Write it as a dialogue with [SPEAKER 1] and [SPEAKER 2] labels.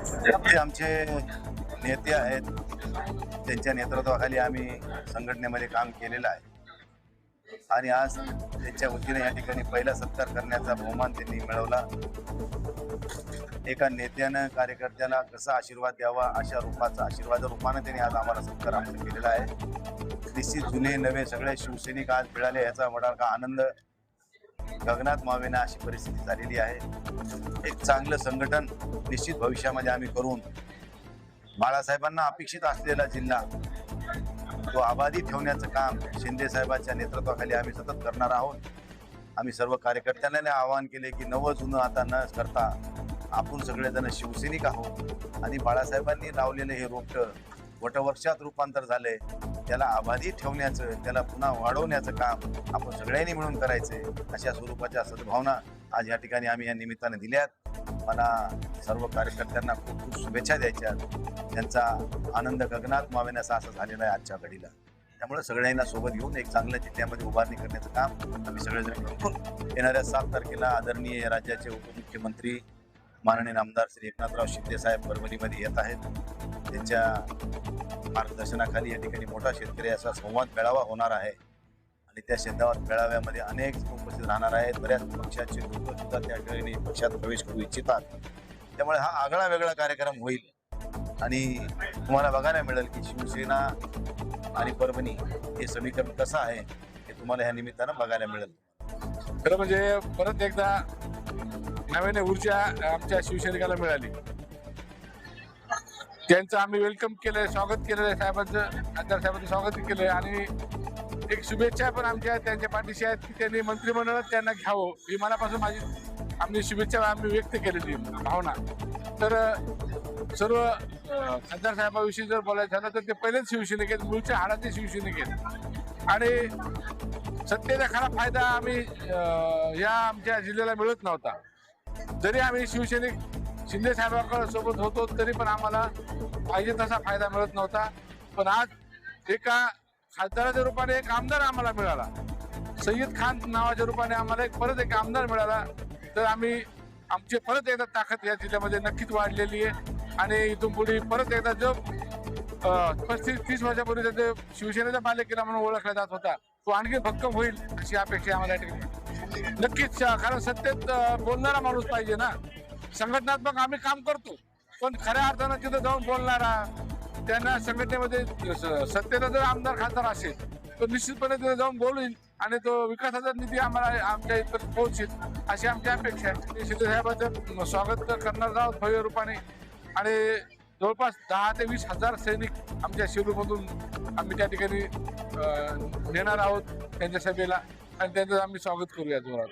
[SPEAKER 1] हे आमचे नेते आहेत, त्यांच्या नेतृत्वाखाली आम्ही संघटनेमध्ये काम केलेलं आहे आणि आज त्यांच्या वतीने या ठिकाणी पहिला सत्कार करण्याचा बहुमान त्यांनी मिळवला. एका नेत्यानं कार्यकर्त्याला कसा आशीर्वाद द्यावा अशा रूपाचा आशीर्वाद रूपाने त्यांनी आज आम्हाला सत्कार आमचा केलेला आहे. निश्चित जुने नवे सगळे शिवसैनिक आज मिळाले याचा मोठा आनंद गगनात मावेना अशी परिस्थिती झालेली आहे. एक चांगलं संघटन निश्चित भविष्यामध्ये आम्ही करून बाळासाहेबांना अपेक्षित असलेला जिल्हा तो आबादी ठेवण्याचं काम शिंदे साहेबांच्या नेतृत्वाखाली आम्ही सतत करणार आहोत. आम्ही सर्व कार्यकर्त्यांना आवाहन केले की नवं जुनं आता न करता आपण सगळेजण शिवसैनिक आहोत आणि बाळासाहेबांनी लावलेलं हे रोपटं वटवर्षात रूपांतर झालंय, त्याला आबादी ठेवण्याचं, त्याला पुन्हा वाढवण्याचं काम आपण सगळ्यांनी मिळून करायचंय. अशा स्वरूपाच्या सद्भावना आज या ठिकाणी आम्ही या निमित्ताने दिल्यात. मला सर्व कार्यकर्त्यांना खूप खूप शुभेच्छा द्यायच्या. त्यांचा आनंद गगनात मावेनासा असं झालेला आहे आजच्या घडीला. त्यामुळे सगळ्यांना सोबत घेऊन एक चांगल्या जिल्ह्यामध्ये उभारणी करण्याचं काम आम्ही सगळेजण करून येणाऱ्या 7 तारखेला आदरणीय राज्याचे उपमुख्यमंत्री माननीय आमदार श्री एकनाथराव शिंदे साहेब परभणीमध्ये येत आहेत. त्यांच्या मार्गदर्शनाखाली या ठिकाणी मोठा शेतकरी असा संवाद मेळावा होणार आहे आणि त्या संवाद मेळाव्यामध्ये अनेक उपस्थित राहणार आहेत. बऱ्याच पक्षाचे लोक सुद्धा त्या ठिकाणी पक्षात प्रवेश करू इच्छितात. त्यामुळे हा आगळा वेगळा कार्यक्रम होईल आणि तुम्हाला बघायला मिळेल की शिवसेना आणि परभणी हे समीकरण कसं आहे हे तुम्हाला ह्या निमित्तानं बघायला मिळेल.
[SPEAKER 2] खरं म्हणजे परत एकदा नव्याने ऊर्जा आमच्या शिवसैनिकाला मिळाली. त्यांचं आम्ही वेलकम केलंय, स्वागत केलेलं आहे. आमदार साहेबांचं स्वागत केलंय आणि एक शुभेच्छा पण आमच्या त्यांच्या पाठीशी आहेत की त्यांनी मंत्रिमंडळात त्यांना घ्यावं ही मनापासून आमची शुभेच्छा आम्ही व्यक्त केलेली भावना. तर सर्व खासदार साहेबांविषयी जर बोलायचं झालं तर ते पहिलेच शिवसैनिक आहेत, मूळच्या हाडाचे शिवसैनिक आहेत आणि सत्तेचा खरा फायदा आम्ही या आमच्या जिल्ह्याला मिळत नव्हता. जरी आम्ही शिवसैनिक शिंदे साहेबांकडे सोबत होतो तरी पण आम्हाला पाहिजे तसा फायदा मिळत नव्हता. पण आज एका खासदाराच्या रूपाने एक आमदार आम्हाला मिळाला, सय्यद खान नावाच्या रूपाने आम्हाला परत एक आमदार मिळाला. तर आम्ही आमची परत एकदा ताकद या जिल्ह्यामध्ये नक्कीच वाढलेली आहे आणि इथून पुढे परत एकदा जो 35-30 वर्षापूर्वीचा जो शिवसेनेचा बालेकिल्ला म्हणून ओळखला जात होता तो आणखी भक्कम होईल अशी अपेक्षा आम्हाला या ठिकाणी नक्कीच. कारण सत्तेत बोलणारा माणूस पाहिजे ना. संघटनात्मक आम्ही काम करतो पण खऱ्या अर्थानं तिथं जाऊन बोलणारा, त्यांना संघटनेमध्ये सत्तेचा जर आमदार खासदार असेल तर निश्चितपणे तिथे जाऊन बोलून आणि तो विकासाचा निधी आम्हाला आमच्या इथं पोहोचेल अशी आमची अपेक्षा आहे. शिंदे साहेबांचं स्वागत करणार आहोत भव्य रूपाने आणि जवळपास 10,000 ते 20,000 सैनिक आमच्या शिरूरमधून आम्ही त्या ठिकाणी नेणार आहोत त्यांच्या सभेला आणि त्यांचं आम्ही स्वागत करूया जोरात.